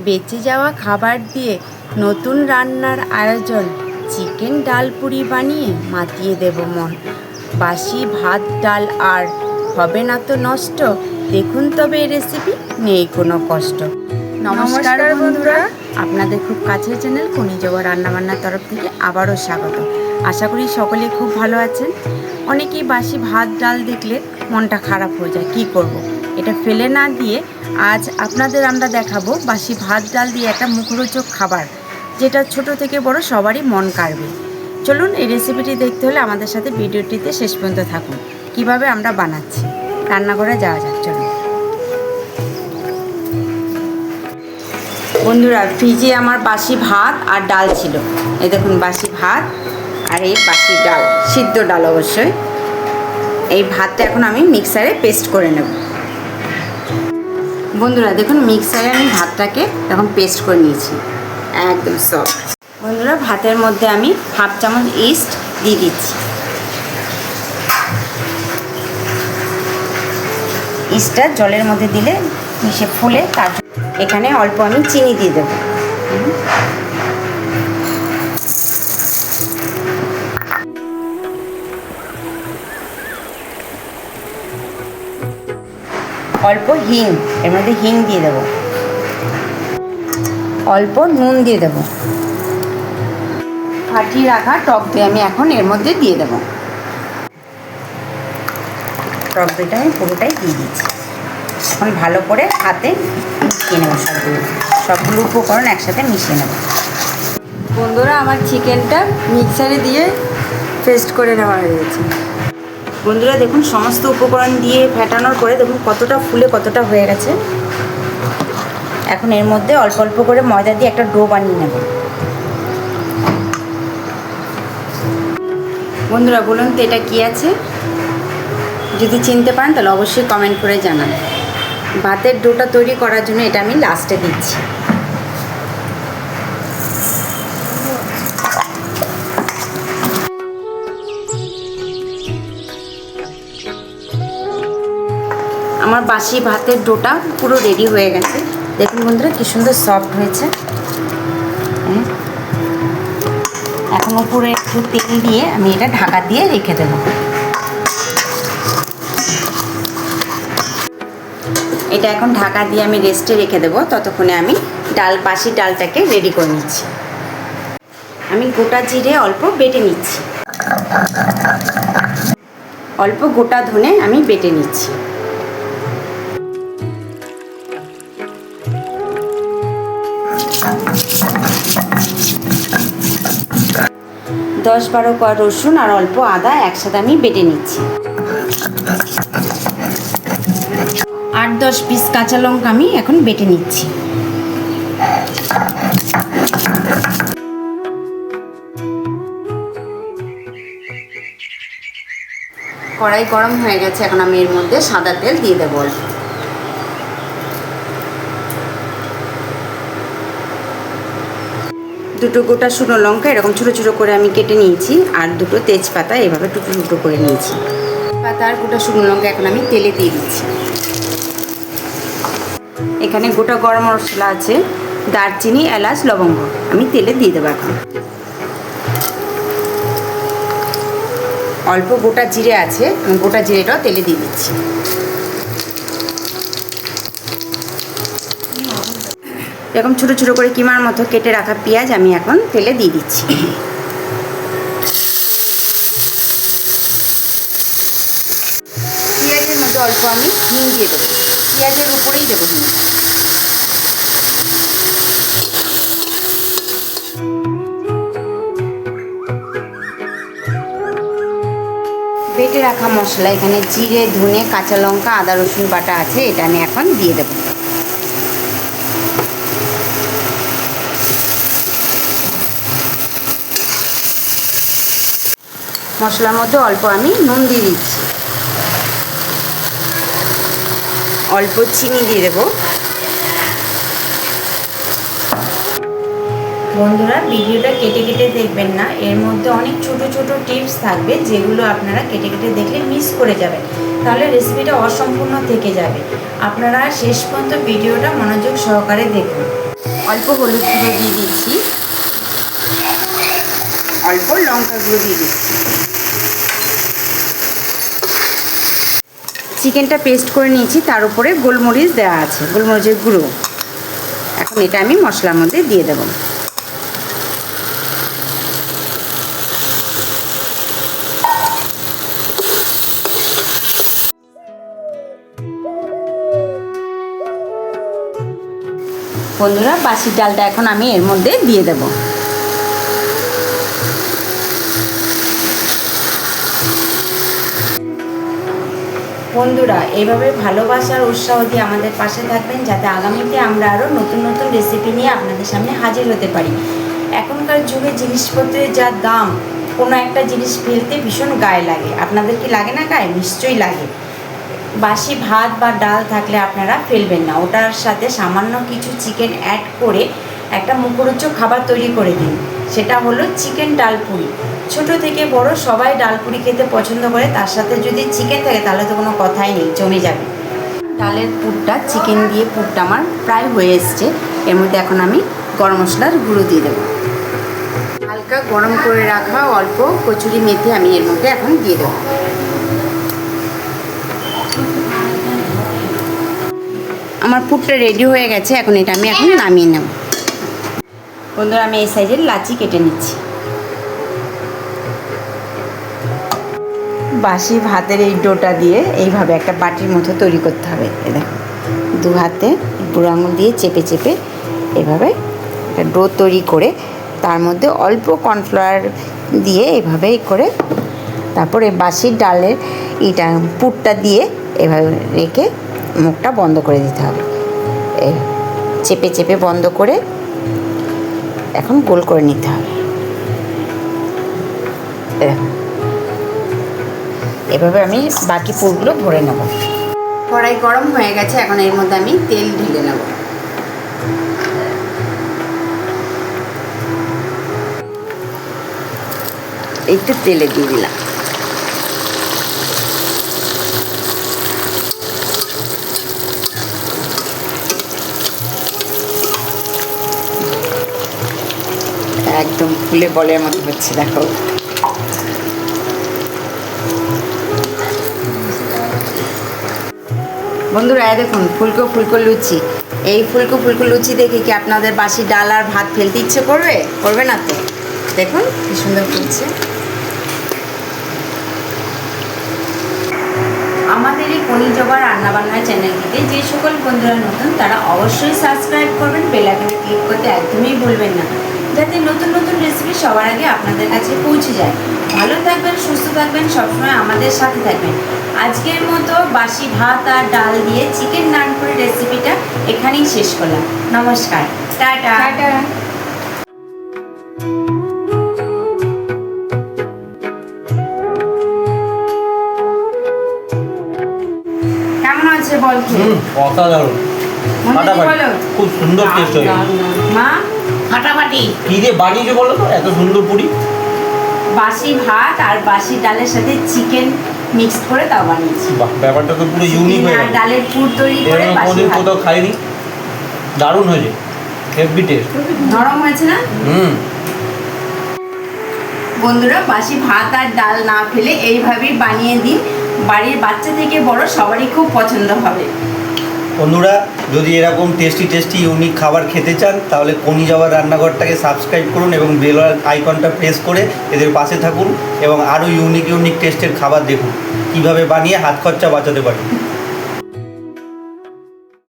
বেঁচে যাওয়া খাবার দিয়ে নতুন রান্নার আয়োজন। চিকেন ডাল পুরি বানিয়ে মাতিয়ে দেব মন। বাসি ভাত ডাল আর হবে না তো নষ্ট। দেখুন তবে এই রেসিপি, নেই কোনো কষ্ট। নমস্কার বন্ধুরা, আপনাদের খুব কাছের চ্যানেল কুনি জবা রান্নাবান্নার তরফ থেকে আবারও স্বাগত। আশা করি সকলে খুব ভালো আছেন। অনেকেই বাসি ভাত ডাল দেখলে মনটা খারাপ হয়ে যায়, কি করব। এটা ফেলে না দিয়ে আজ আপনাদের আমরা দেখাবো বাসি ভাত ডাল দিয়ে একটা মুখরোচক খাবার, যেটা ছোট থেকে বড় সবারই মন কাড়বে। চলুন এই রেসিপিটি দেখতে হলে আমাদের সাথে ভিডিওটিতে শেষ পর্যন্ত থাকুন। কিভাবে আমরা বানাচ্ছি, রান্নাঘরে যাওয়া যাক। চলুন বন্ধুরা, ফ্রিজে আমার বাসি ভাত আর ডাল ছিল। এই দেখুন বাসি ভাত আর এই বাসি ডাল, সিদ্ধ ডাল অবশ্যই। এই ভাতটা এখন আমি মিক্সারে পেস্ট করে নেব। বন্ধুরা দেখুন, মিক্সারে আমি ভাতটাকে এখন পেস্ট করে নিয়েছি, একদম সফট। বন্ধুরা, ভাতের মধ্যে আমি হাফ চামচ ইস্ট দিয়ে দিচ্ছি। ইস্টটা জলের মধ্যে দিলে মিশে ফুলে, তার এখানে অল্প আমি চিনি দিয়ে দেব। অল্প হিং, এর মধ্যে হিং দিয়ে দেব। অল্প নুন দিয়ে দেব। ফাটিয়ে রাখা টক দই আমি এখন এর মধ্যে দিয়ে দেব। টক দইটা আমি পুরোটাই দিয়ে দিচ্ছি। এখন ভালো করে হাতে মিশিয়ে নেব। সবগুলো উপকরণ একসাথে মিশিয়ে নেব। বন্ধুরা, আমার চিকেনটা মিক্সারে দিয়ে পেস্ট করে নেওয়া হয়েছে। বন্ধুরা দেখুন, সমস্ত উপকরণ দিয়ে ফেটানোর পরে দেখুন কতটা ফুলে কতটা হয়ে গেছে। এখন এর মধ্যে অল্প অল্প করে ময়দা দিয়ে একটা ডো বানিয়ে নেব। বন্ধুরা বলুন তো এটা কী আছে? যদি চিনতে পারেন তাহলে অবশ্যই কমেন্ট করে জানান। ভাতের ডোটা তৈরি করার জন্য এটা আমি লাস্টে দিচ্ছি। আমার বাসি ভাতের ডোটা পুরো রেডি হয়ে গেছে। দেখুন বন্ধুরা কি সুন্দর সফট হয়েছে। এখন উপরে একটু তেল দিয়ে আমি এটা ঢাকা দিয়ে রেখে দেব। এটা এখন ঢাকা দিয়ে আমি রেস্টে রেখে দেবো। ততক্ষণে আমি বাসি ডালটাকে রেডি করে নিচ্ছি। আমি গোটা জিরে অল্প বেটে নিচ্ছি। অল্প গোটা ধনে আমি বেটে নিচ্ছি। 10-12 কোয়া রসুন আর অল্প আদা একসাথে আমি বেটে নিচ্ছি। 8-10 পিস কাঁচা লঙ্কা আমি এখন বেটে নিচ্ছি। কড়াই গরম হয়ে গেছে, এখন আমি এর মধ্যে সাদা তেল দিয়ে দেবো। দুটো গোটা শুকনো লঙ্কা এরকম ছোটো ছোটো করে আমি কেটে নিয়েছি, আর দুটো তেজপাতা এভাবে টুকরো টুকরো করে নিয়েছি। পাতা আর গোটা শুকনো লঙ্কা এখন আমি তেলে দিয়ে দিচ্ছি। এখানে গোটা গরম মশলা আছে, দারচিনি, এলাচ, লবঙ্গ আমি তেলে দিয়ে দেবো। এখন অল্প গোটা জিরে আছে, আমি গোটা জিরেটাও তেলে দিয়ে দিচ্ছি। এরকম ছোটো ছোটো করে কিমার মতো কেটে রাখা পেঁয়াজ আমি এখন তেলে দিয়ে দিচ্ছি। পেঁয়াজের মধ্যে অল্প আমি হিং দিয়ে দেবো। পেঁয়াজের উপরেই দেবো হিং। বেটে রাখা মশলা, এখানে জিরে, ধনে, কাঁচা লঙ্কা, আদা রসুন বাটা আছে, এটা আমি এখন দিয়ে দেবো। মশলার মধ্যে অল্প আমি নুন দিয়ে দিচ্ছি। অল্প চিনি দিয়ে দেবো। বন্ধুরা ভিডিওটা কেটে কেটে দেখবেন না, এর মধ্যে অনেক ছোট ছোট টিপস থাকবে যেগুলো আপনারা কেটে কেটে দেখলে মিস করে যাবেন, তাহলে রেসিপিটা অসম্পূর্ণ থেকে যাবে। আপনারা শেষ পর্যন্ত ভিডিওটা মনোযোগ সহকারে দেখুন। অল্প হলুদ গুঁড়ো দিয়ে দিচ্ছি, অল্প লঙ্কা গুঁড়ো দিয়ে দিচ্ছি। চিকেনটা পেস্ট করে নিয়েছি, তার উপরে গোলমরিচ দেওয়া আছে, গোলমরিচের গুঁড়ো। এখন এটা আমি মশলার মধ্যে দিয়ে দেব। বন্ধুরা, বাসি ডালটা এখন আমি এর মধ্যে দিয়ে দেব। বন্ধুরা, এইভাবে ভালোবাসার উৎসাহ দিয়ে আমাদের পাশে থাকবেন, যাতে আগামীতে আমরা আরও নতুন নতুন রেসিপি নিয়ে আপনাদের সামনে হাজির হতে পারি। এখনকার যুগে জিনিসপত্রের যা দাম, কোনো একটা জিনিস ফেলতে ভীষণ গায়ে লাগে। আপনাদের কি লাগে না গায়ে? নিশ্চয়ই লাগে। বাসি ভাত বা ডাল থাকলে আপনারা ফেলবেন না, ওটার সাথে সামান্য কিছু চিকেন অ্যাড করে একটা মুখরোচক খাবার তৈরি করে দিন। সেটা হলো চিকেন ডালপুরি। ছোট থেকে বড় সবাই ডালপুরি খেতে পছন্দ করে, তার সাথে যদি চিকেন থাকে তাহলে তো কোনো কথাই নেই, জমে যাবে। ডালের পুরটা, চিকেন দিয়ে পুরটা আমার প্রায় হয়ে এসছে। এর মধ্যে এখন আমি গরম মশলার গুঁড়ো দিয়ে দেবো। হালকা গরম করে রাখা অল্প কচুরি মেথি আমি এর মধ্যে এখন দিয়ে দেবো। আমার পুরটা রেডি হয়ে গেছে, এখন এটা আমি এখন নামিয়ে নেব। বন্ধুরা, আমি এই সাইজের লাচি কেটে নিচ্ছি। বাসি ভাতের এই ডোটা দিয়ে এইভাবে একটা বাটির মতো তৈরি করতে হবে। এ দেখো, দু হাতে বুড়ো আঙুল দিয়ে চেপে চেপে এভাবে একটা ডো তৈরি করে তার মধ্যে অল্প কর্নফ্লাওয়ার দিয়ে এইভাবে করে, তারপরে বাসি ডালের এটা পুরটা দিয়ে এভাবে রেখে মুখটা বন্ধ করে দিতে হবে। চেপে চেপে বন্ধ করে এখন গোল করে নিতে হবে। এভাবে আমি বাকি পুরগুলো ভরে নেব। কড়াই গরম হয়ে গেছে, এখন এর মধ্যে আমি তেল ঢেলে নেব। একটু তেলে দিয়ে দিলাম। একদম ফুলে বলের মতো হচ্ছে, দেখো। বন্ধুরা, দেখুন ফুলকো ফুলকো লুচি। এই ফুলকো ফুলকো লুচি দেখে কি আপনাদের বাসি ডাল আর ভাত ফেলতে ইচ্ছে করবে? করবে না তো? দেখুন কি সুন্দর ফুলছে। আমাদের এই কনি জবা রান্নাবান্নার চ্যানেলটিতে যে সকল বন্ধুরা নতুন, তারা অবশ্যই সাবস্ক্রাইব করবেন, বেল আইকনে ক্লিক করতে একদমই ভুলবেন না, যাতে নতুন নতুন রেসিপি সবার আগে আপনাদের কাছে পৌঁছে যায়। ভালো থাকবেন, সুস্থ থাকবেন, সবসময় আমাদের সাথে থাকবেন। আজকের মতো বাসি ভাত আর ডাল দিয়ে চিকেন ডালপুরি রেসিপিটা এখানেই শেষ করলাম। নমস্কার, টাটা। কেমন আছে বল? অসাধারণ, খুব সুন্দর টেস্ট হয়েছে। মা, ফাটাফাটি। কি দিয়ে বানিয়েছে বলো তো এত সুন্দর পুরি? বাসি ভাত আর বাসি ডালের সাথে চিকেন মিক্স করে তাও বানিয়েছি। বাহ, ব্যাপারটা তো পুরো ইউনিক হয়ে গেল। ডালের পুর তৈরি করে বাসি ভাত। কোথাও খাইনি, দারুণ হয়েছে, হেভি টেস্ট। নরম হয়েছে না? বন্ধুরা, বাসি ভাত আর ডাল না ফেলে এইভাবেই বানিয়ে দিন, বাড়ির বাচ্চা থেকে বড় সবারই খুব পছন্দ হবে। বন্ধুরা, যদি এরকম টেস্টি টেস্টি ইউনিক খাবার খেতে চান তাহলে কনি জবার রান্নাঘরটাকে সাবস্ক্রাইব করুন এবং বেল আইকনটা প্রেস করে এদের পাশে থাকুন এবং আরও ইউনিক ইউনিক টেস্টের খাবার দেখুন, কীভাবে বানিয়ে হাত খরচা বাঁচাতে পারি।